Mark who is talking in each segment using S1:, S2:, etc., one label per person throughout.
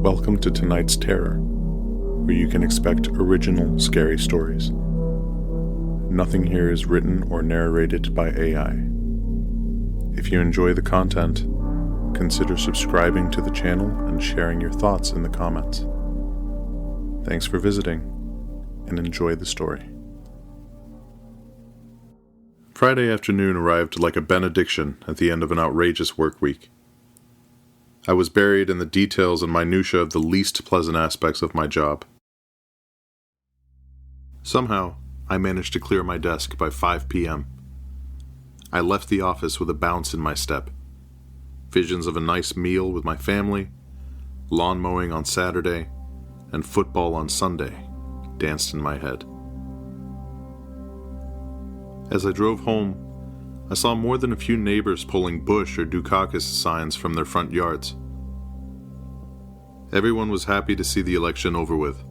S1: Welcome to tonight's Terror, where you can expect original scary stories. Nothing here is written or narrated by AI. If you enjoy the content, consider subscribing to the channel and sharing your thoughts in the comments. Thanks for visiting, and enjoy the story. Friday afternoon arrived like a benediction at the end of an outrageous work week. I was buried in the details and minutiae of the least pleasant aspects of my job. Somehow, I managed to clear my desk by 5 p.m. I left the office with a bounce in my step. Visions of a nice meal with my family, lawn mowing on Saturday, and football on Sunday danced in my head. As I drove home, I saw more than a few neighbors pulling Bush or Dukakis signs from their front yards. Everyone was happy to see the election over with,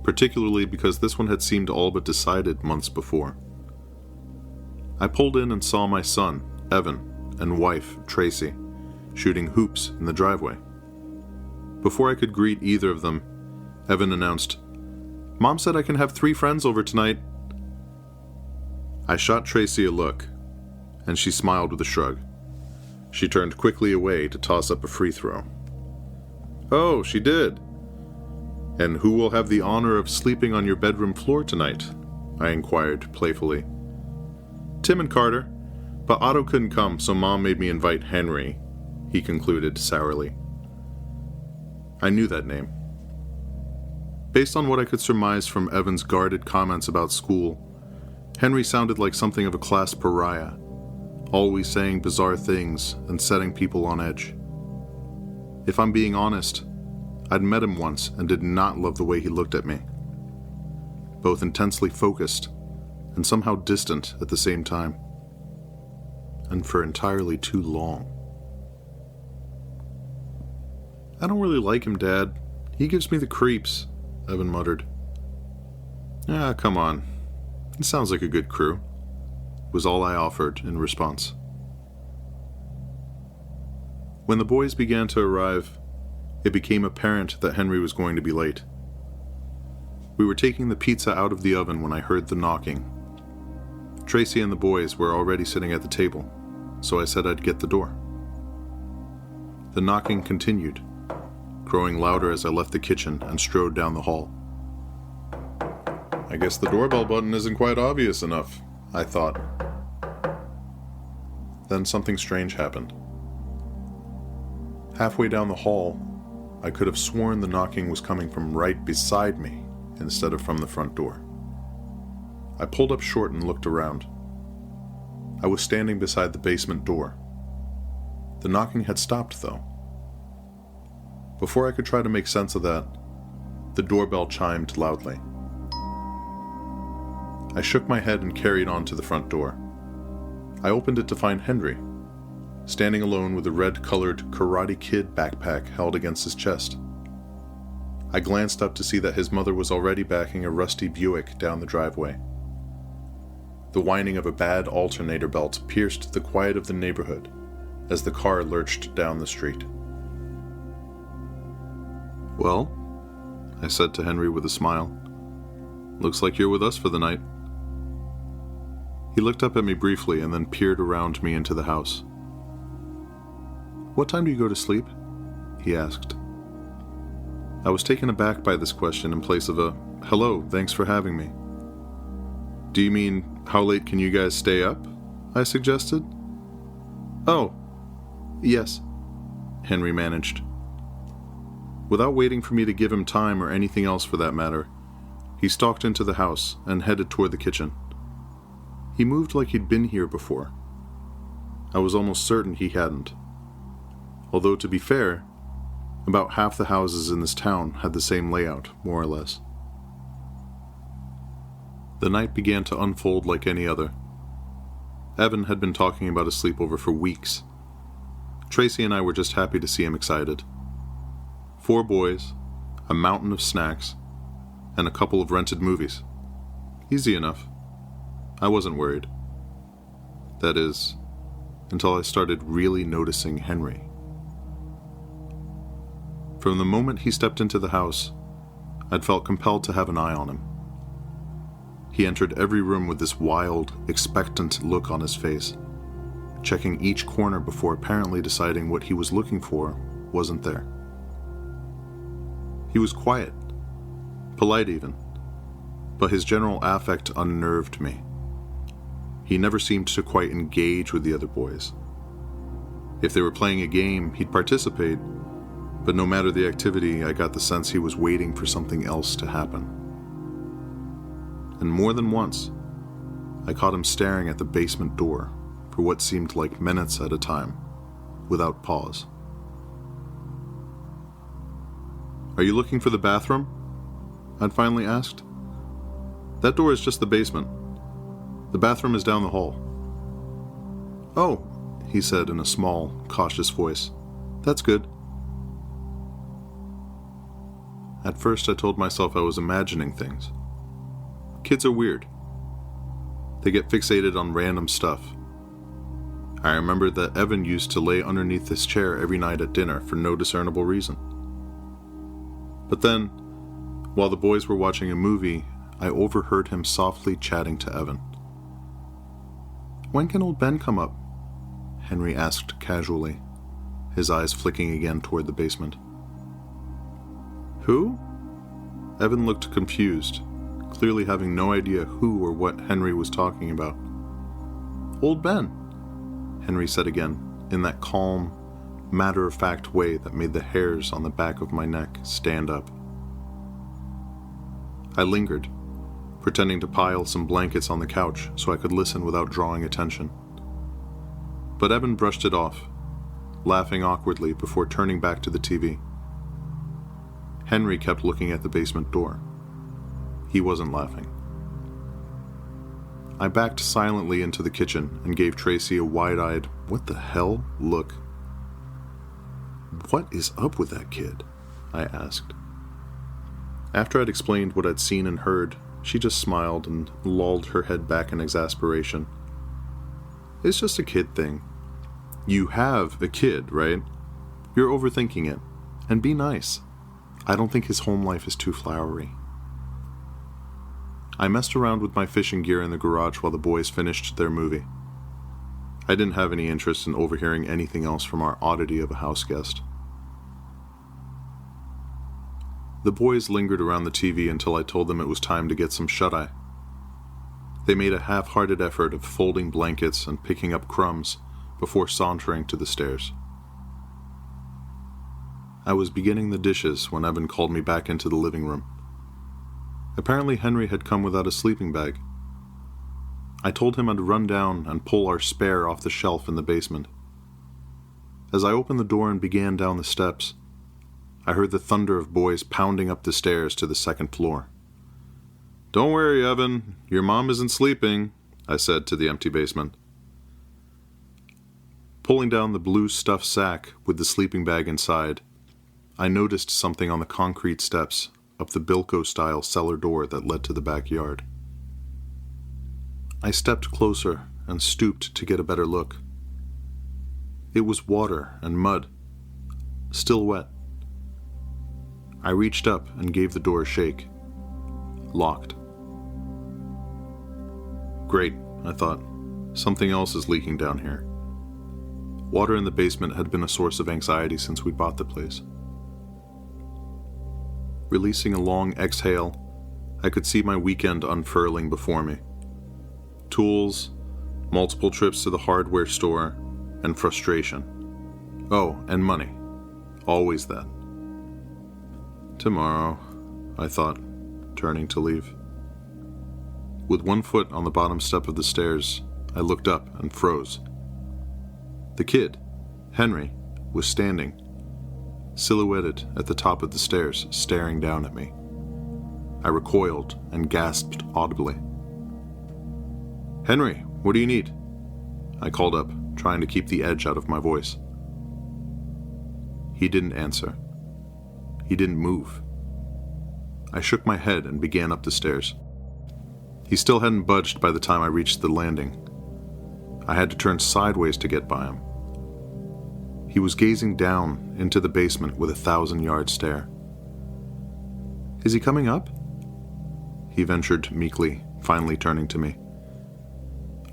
S1: particularly because this one had seemed all but decided months before. I pulled in and saw my son, Evan, and wife, Tracy, shooting hoops in the driveway. Before I could greet either of them, Evan announced, "Mom said I can have 3 friends over tonight." I shot Tracy a look, and she smiled with a shrug. She turned quickly away to toss up a free throw. "Oh, she did. And who will have the honor of sleeping on your bedroom floor tonight?" I inquired playfully. "Tim and Carter, but Otto couldn't come, so Mom made me invite Henry," he concluded sourly. I knew that name. Based on what I could surmise from Evan's guarded comments about school, Henry sounded like something of a class pariah, always saying bizarre things and setting people on edge. If I'm being honest, I'd met him once and did not love the way he looked at me. Both intensely focused and somehow distant at the same time. And for entirely too long. "I don't really like him, Dad. He gives me the creeps," Evan muttered. "Ah, come on. It sounds like a good crew," was all I offered in response. When the boys began to arrive, it became apparent that Henry was going to be late. We were taking the pizza out of the oven when I heard the knocking. Tracy and the boys were already sitting at the table, so I said I'd get the door. The knocking continued, growing louder as I left the kitchen and strode down the hall. "I guess the doorbell button isn't quite obvious enough," I thought. Then something strange happened. Halfway down the hall, I could have sworn the knocking was coming from right beside me instead of from the front door. I pulled up short and looked around. I was standing beside the basement door. The knocking had stopped, though. Before I could try to make sense of that, the doorbell chimed loudly. I shook my head and carried on to the front door. I opened it to find Henry, standing alone with a red-colored Karate Kid backpack held against his chest. I glanced up to see that his mother was already backing a rusty Buick down the driveway. The whining of a bad alternator belt pierced the quiet of the neighborhood as the car lurched down the street. "Well," I said to Henry with a smile, "looks like you're with us for the night." He looked up at me briefly and then peered around me into the house. "What time do you go to sleep?" he asked. I was taken aback by this question in place of a, "Hello, thanks for having me." "Do you mean, how late can you guys stay up?" I suggested. "Oh, yes," Henry managed. Without waiting for me to give him time or anything else for that matter, he stalked into the house and headed toward the kitchen. He moved like he'd been here before. I was almost certain he hadn't. Although, to be fair, about half the houses in this town had the same layout, more or less. The night began to unfold like any other. Evan had been talking about a sleepover for weeks. Tracy and I were just happy to see him excited. 4 boys, a mountain of snacks, and a couple of rented movies. Easy enough. I wasn't worried. That is, until I started really noticing Henry. From the moment he stepped into the house, I'd felt compelled to have an eye on him. He entered every room with this wild, expectant look on his face, checking each corner before apparently deciding what he was looking for wasn't there. He was quiet, polite even, but his general affect unnerved me. He never seemed to quite engage with the other boys. If they were playing a game, he'd participate, but no matter the activity, I got the sense he was waiting for something else to happen. And more than once, I caught him staring at the basement door for what seemed like minutes at a time, without pause. "Are you looking for the bathroom?" I'd finally asked. "That door is just the basement. The bathroom is down the hall." "Oh," he said in a small, cautious voice. "That's good." At first I told myself I was imagining things. Kids are weird. They get fixated on random stuff. I remembered that Evan used to lay underneath his chair every night at dinner for no discernible reason. But then, while the boys were watching a movie, I overheard him softly chatting to Evan. "When can old Ben come up?" Henry asked casually, his eyes flicking again toward the basement. "Who?" Evan looked confused, clearly having no idea who or what Henry was talking about. "Old Ben," Henry said again, in that calm, matter-of-fact way that made the hairs on the back of my neck stand up. I lingered, pretending to pile some blankets on the couch so I could listen without drawing attention. But Evan brushed it off, laughing awkwardly before turning back to the TV. Henry kept looking at the basement door. He wasn't laughing. I backed silently into the kitchen and gave Tracy a wide-eyed, "What the hell?" look. "What is up with that kid?" I asked. After I'd explained what I'd seen and heard, she just smiled and lolled her head back in exasperation. "It's just a kid thing. You have a kid, right? You're overthinking it. And be nice. I don't think his home life is too flowery." I messed around with my fishing gear in the garage while the boys finished their movie. I didn't have any interest in overhearing anything else from our oddity of a house guest. The boys lingered around the TV until I told them it was time to get some shut-eye. They made a half-hearted effort of folding blankets and picking up crumbs before sauntering to the stairs. I was beginning the dishes when Evan called me back into the living room. Apparently Henry had come without a sleeping bag. I told him I'd run down and pull our spare off the shelf in the basement. As I opened the door and began down the steps, I heard the thunder of boys pounding up the stairs to the second floor. "Don't worry, Evan. Your mom isn't sleeping," I said to the empty basement. Pulling down the blue stuffed sack with the sleeping bag inside, I noticed something on the concrete steps up the Bilko-style cellar door that led to the backyard. I stepped closer and stooped to get a better look. It was water and mud, still wet. I reached up and gave the door a shake. Locked. Great, I thought. Something else is leaking down here. Water in the basement had been a source of anxiety since we bought the place. Releasing a long exhale, I could see my weekend unfurling before me. Tools, multiple trips to the hardware store, and frustration. Oh, and money. Always that. Tomorrow, I thought, turning to leave. With one foot on the bottom step of the stairs, I looked up and froze. The kid, Henry, was standing, silhouetted at the top of the stairs, staring down at me. I recoiled and gasped audibly. "Henry, what do you need?" I called up, trying to keep the edge out of my voice. He didn't answer. He didn't move. I shook my head and began up the stairs. He still hadn't budged by the time I reached the landing. I had to turn sideways to get by him. He was gazing down into the basement with a 1,000-yard stare. "Is he coming up?" he ventured meekly, finally turning to me.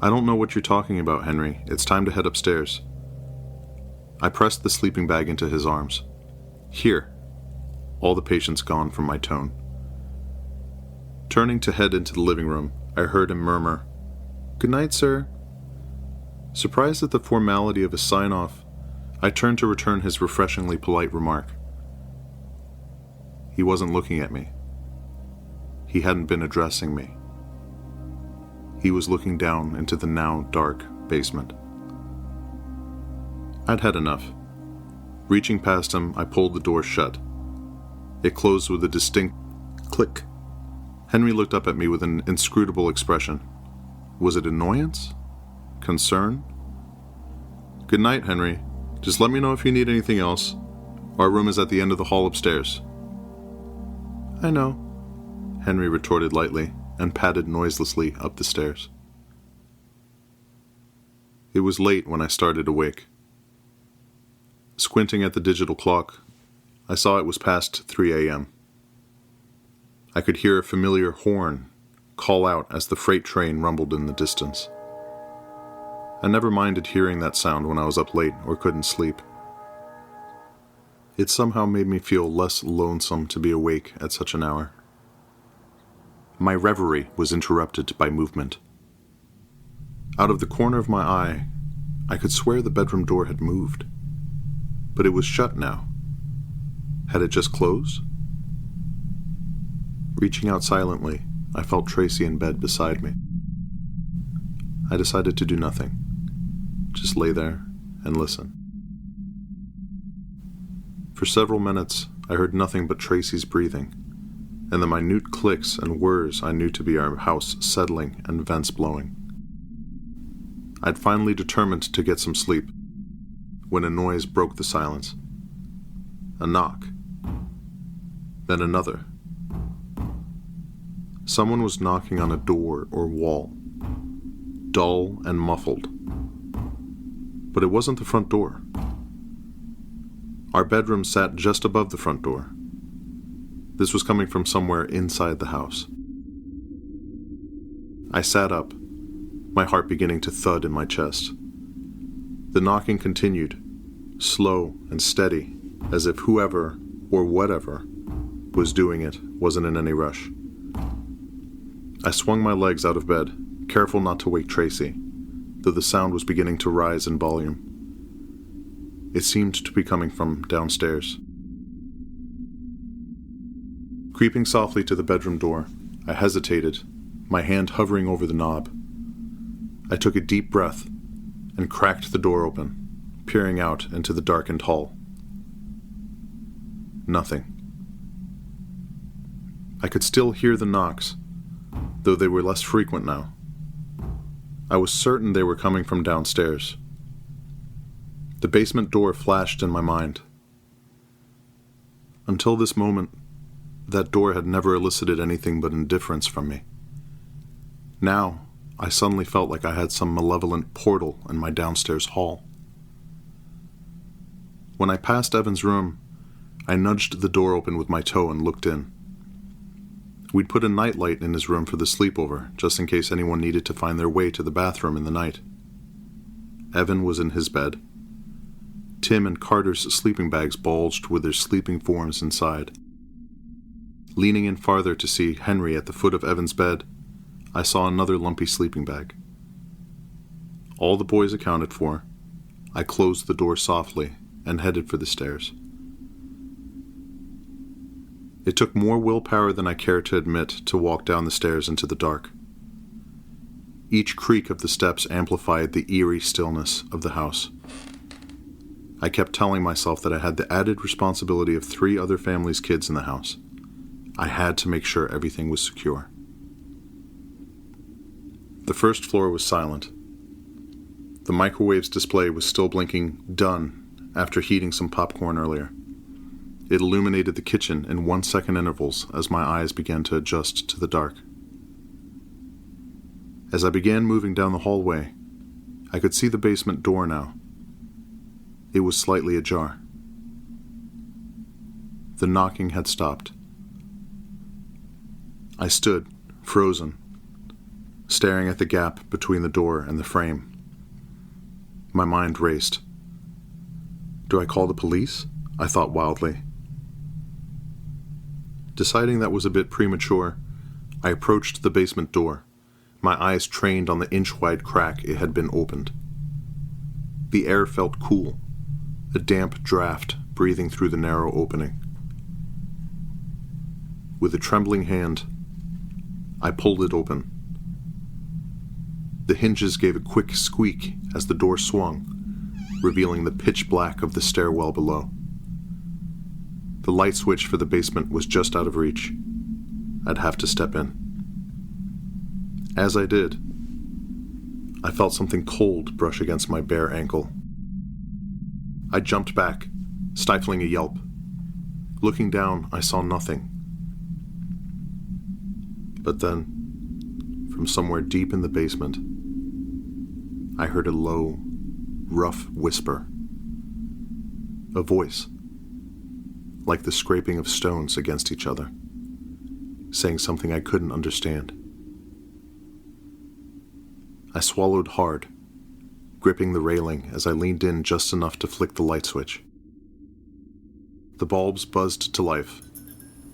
S1: "I don't know what you're talking about, Henry. It's time to head upstairs." I pressed the sleeping bag into his arms. "Here." All the patience gone from my tone. Turning to head into the living room, I heard him murmur, "Good night, sir." Surprised at the formality of his sign-off, I turned to return his refreshingly polite remark. He wasn't looking at me. He hadn't been addressing me. He was looking down into the now dark basement. I'd had enough. Reaching past him, I pulled the door shut. It closed with a distinct click. Henry looked up at me with an inscrutable expression. Was it annoyance? Concern? "Good night, Henry. Just let me know if you need anything else. Our room is at the end of the hall upstairs." "I know," Henry retorted lightly and padded noiselessly up the stairs. It was late when I started awake. Squinting at the digital clock, I saw it was past 3 a.m. I could hear a familiar horn call out as the freight train rumbled in the distance. I never minded hearing that sound when I was up late or couldn't sleep. It somehow made me feel less lonesome to be awake at such an hour. My reverie was interrupted by movement. Out of the corner of my eye, I could swear the bedroom door had moved. But it was shut now. Had it just closed? Reaching out silently, I felt Tracy in bed beside me. I decided to do nothing. Just lay there and listen. For several minutes, I heard nothing but Tracy's breathing, and the minute clicks and whirs I knew to be our house settling and vents blowing. I'd finally determined to get some sleep, when a noise broke the silence. A knock. Then another. Someone was knocking on a door or wall, dull and muffled. But it wasn't the front door. Our bedroom sat just above the front door. This was coming from somewhere inside the house. I sat up, my heart beginning to thud in my chest. The knocking continued, slow and steady, as if whoever or whatever was doing it wasn't in any rush. I swung my legs out of bed, careful not to wake Tracy, though the sound was beginning to rise in volume. It seemed to be coming from downstairs. Creeping softly to the bedroom door, I hesitated, my hand hovering over the knob. I took a deep breath and cracked the door open, peering out into the darkened hall. Nothing. I could still hear the knocks, though they were less frequent now. I was certain they were coming from downstairs. The basement door flashed in my mind. Until this moment, that door had never elicited anything but indifference from me. Now, I suddenly felt like I had some malevolent portal in my downstairs hall. When I passed Evan's room, I nudged the door open with my toe and looked in. We'd put a nightlight in his room for the sleepover, just in case anyone needed to find their way to the bathroom in the night. Evan was in his bed. Tim and Carter's sleeping bags bulged with their sleeping forms inside. Leaning in farther to see Henry at the foot of Evan's bed, I saw another lumpy sleeping bag. All the boys accounted for, I closed the door softly and headed for the stairs. It took more willpower than I cared to admit to walk down the stairs into the dark. Each creak of the steps amplified the eerie stillness of the house. I kept telling myself that I had the added responsibility of 3 other families' kids in the house. I had to make sure everything was secure. The first floor was silent. The microwave's display was still blinking "done" after heating some popcorn earlier. It illuminated the kitchen in 1-second intervals as my eyes began to adjust to the dark. As I began moving down the hallway, I could see the basement door now. It was slightly ajar. The knocking had stopped. I stood, frozen, staring at the gap between the door and the frame. My mind raced. Do I call the police? I thought wildly. Deciding that was a bit premature, I approached the basement door, my eyes trained on the inch-wide crack it had been opened. The air felt cool, a damp draft breathing through the narrow opening. With a trembling hand, I pulled it open. The hinges gave a quick squeak as the door swung, revealing the pitch black of the stairwell below. The light switch for the basement was just out of reach. I'd have to step in. As I did, I felt something cold brush against my bare ankle. I jumped back, stifling a yelp. Looking down, I saw nothing. But then, from somewhere deep in the basement, I heard a low, rough whisper. A voice, like the scraping of stones against each other, saying something I couldn't understand. I swallowed hard, gripping the railing as I leaned in just enough to flick the light switch. The bulbs buzzed to life,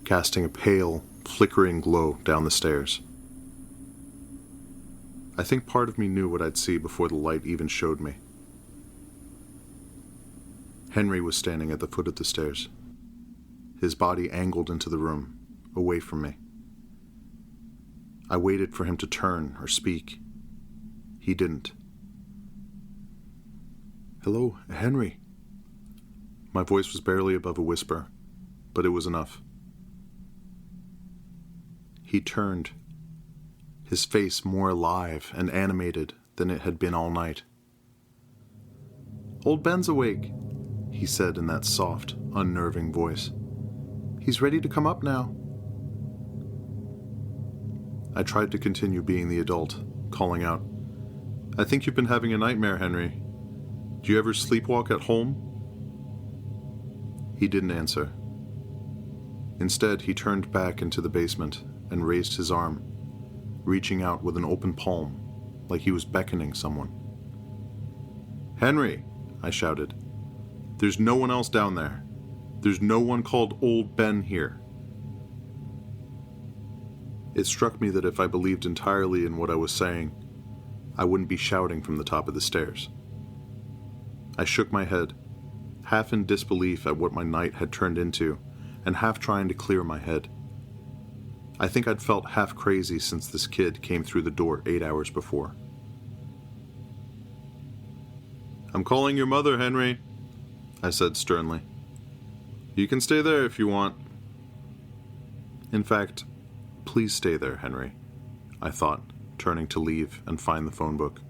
S1: casting a pale, flickering glow down the stairs. I think part of me knew what I'd see before the light even showed me. Henry was standing at the foot of the stairs, his body angled into the room, away from me. I waited for him to turn or speak. He didn't. "Hello, Henry." My voice was barely above a whisper, but it was enough. He turned, his face more alive and animated than it had been all night. "Old Ben's awake," he said in that soft, unnerving voice. "He's ready to come up now." I tried to continue being the adult, calling out, "I think you've been having a nightmare, Henry. Do you ever sleepwalk at home?" He didn't answer. Instead, he turned back into the basement and raised his arm, reaching out with an open palm, like he was beckoning someone. "Henry," I shouted, "there's no one else down there. There's no one called Old Ben here." It struck me that if I believed entirely in what I was saying, I wouldn't be shouting from the top of the stairs. I shook my head, half in disbelief at what my night had turned into, and half trying to clear my head. I think I'd felt half crazy since this kid came through the door 8 hours before. "I'm calling your mother, Henry," I said sternly. "You can stay there if you want." In fact, please stay there, Henry, I thought, turning to leave and find the phone book.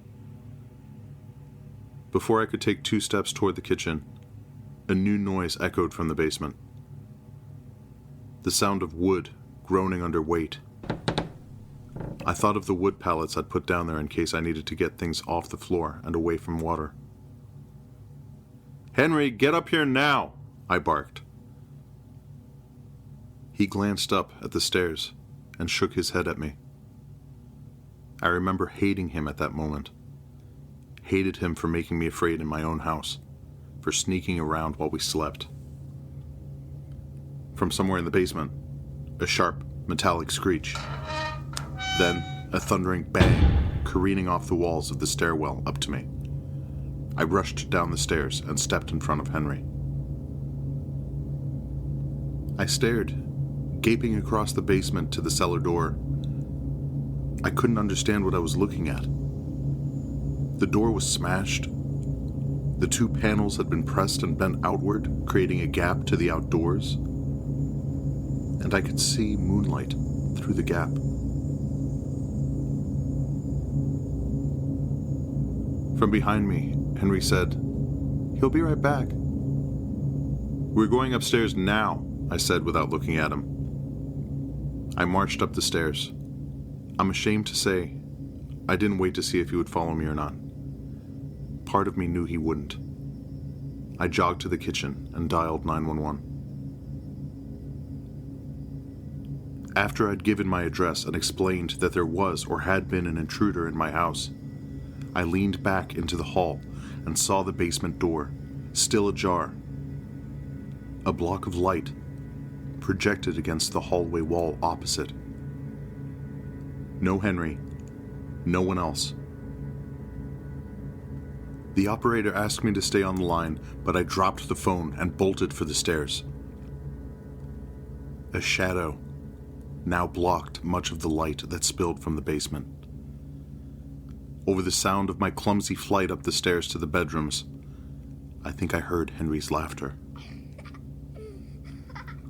S1: Before I could take 2 steps toward the kitchen, a new noise echoed from the basement. The sound of wood groaning under weight. I thought of the wood pallets I'd put down there in case I needed to get things off the floor and away from water. "Henry, get up here now!" I barked. He glanced up at the stairs and shook his head at me. I remember hating him at that moment. Hated him for making me afraid in my own house, for sneaking around while we slept. From somewhere in the basement, a sharp, metallic screech. Then a thundering bang, careening off the walls of the stairwell up to me. I rushed down the stairs and stepped in front of Henry. I stared, gaping across the basement to the cellar door. I couldn't understand what I was looking at. The door was smashed. The 2 panels had been pressed and bent outward, creating a gap to the outdoors. And I could see moonlight through the gap. From behind me, Henry said, "He'll be right back." "We're going upstairs now," I said without looking at him. I marched up the stairs. I'm ashamed to say, I didn't wait to see if he would follow me or not. Part of me knew he wouldn't. I jogged to the kitchen and dialed 911. After I'd given my address and explained that there was or had been an intruder in my house, I leaned back into the hall and saw the basement door, still ajar. A block of light projected against the hallway wall opposite. No Henry, no one else. The operator asked me to stay on the line, but I dropped the phone and bolted for the stairs. A shadow now blocked much of the light that spilled from the basement. Over the sound of my clumsy flight up the stairs to the bedrooms, I think I heard Henry's laughter.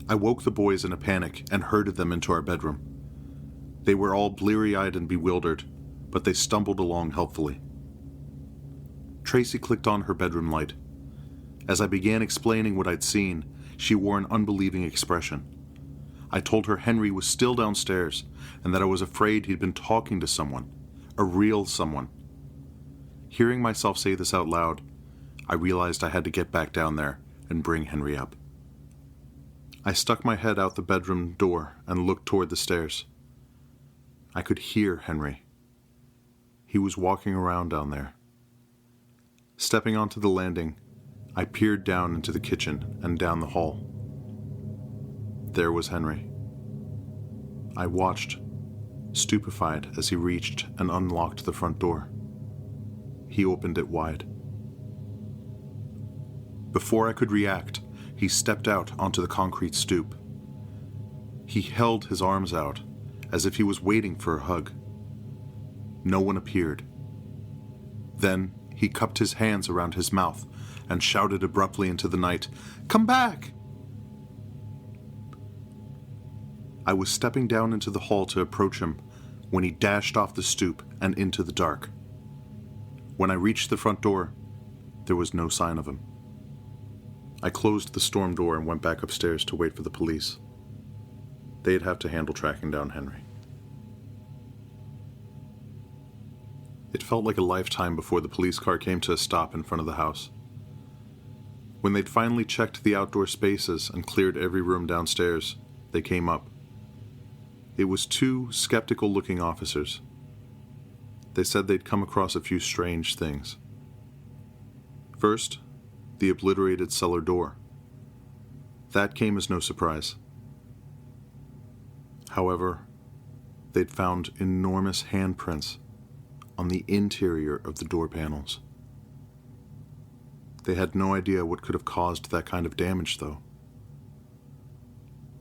S1: I woke the boys in a panic and herded them into our bedroom. They were all bleary-eyed and bewildered, but they stumbled along helpfully. Tracy clicked on her bedroom light. As I began explaining what I'd seen, she wore an unbelieving expression. I told her Henry was still downstairs and that I was afraid he'd been talking to someone, a real someone. Hearing myself say this out loud, I realized I had to get back down there and bring Henry up. I stuck my head out the bedroom door and looked toward the stairs. I could hear Henry. He was walking around down there. Stepping onto the landing, I peered down into the kitchen and down the hall. There was Henry. I watched, stupefied, as he reached and unlocked the front door. He opened it wide. Before I could react, he stepped out onto the concrete stoop. He held his arms out, as if he was waiting for a hug. No one appeared. Then he cupped his hands around his mouth and shouted abruptly into the night, "Come back!" I was stepping down into the hall to approach him when he dashed off the stoop and into the dark. When I reached the front door, there was no sign of him. I closed the storm door and went back upstairs to wait for the police. They'd have to handle tracking down Henry. It felt like a lifetime before the police car came to a stop in front of the house. When they'd finally checked the outdoor spaces and cleared every room downstairs, they came up. It was two skeptical-looking officers. They said they'd come across a few strange things. First, the obliterated cellar door. That came as no surprise. However, they'd found enormous handprints on the interior of the door panels. They had no idea what could have caused that kind of damage, though.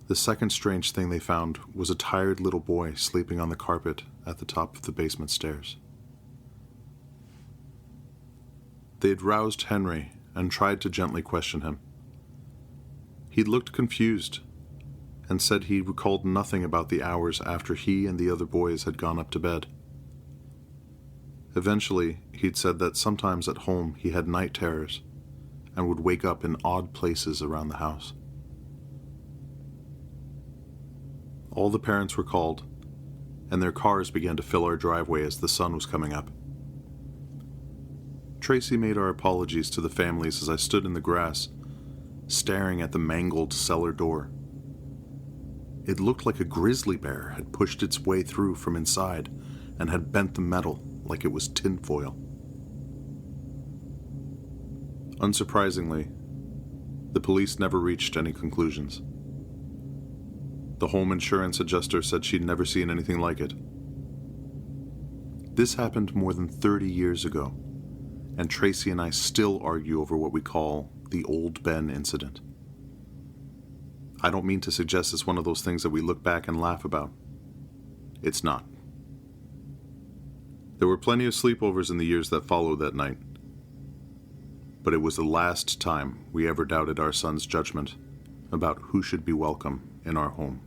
S1: The second strange thing they found was a tired little boy sleeping on the carpet at the top of the basement stairs. They'd roused Henry and tried to gently question him. He looked confused and said he recalled nothing about the hours after he and the other boys had gone up to bed. Eventually, he'd said that sometimes at home he had night terrors and would wake up in odd places around the house. All the parents were called, and their cars began to fill our driveway as the sun was coming up. Tracy made our apologies to the families as I stood in the grass, staring at the mangled cellar door. It looked like a grizzly bear had pushed its way through from inside and had bent the metal like it was tinfoil. Unsurprisingly, the police never reached any conclusions. The home insurance adjuster said she'd never seen anything like it. This happened more than 30 years ago, and Tracy and I still argue over what we call the Old Ben incident. I don't mean to suggest it's one of those things that we look back and laugh about. It's not. There were plenty of sleepovers in the years that followed that night, but it was the last time we ever doubted our son's judgment about who should be welcome in our home.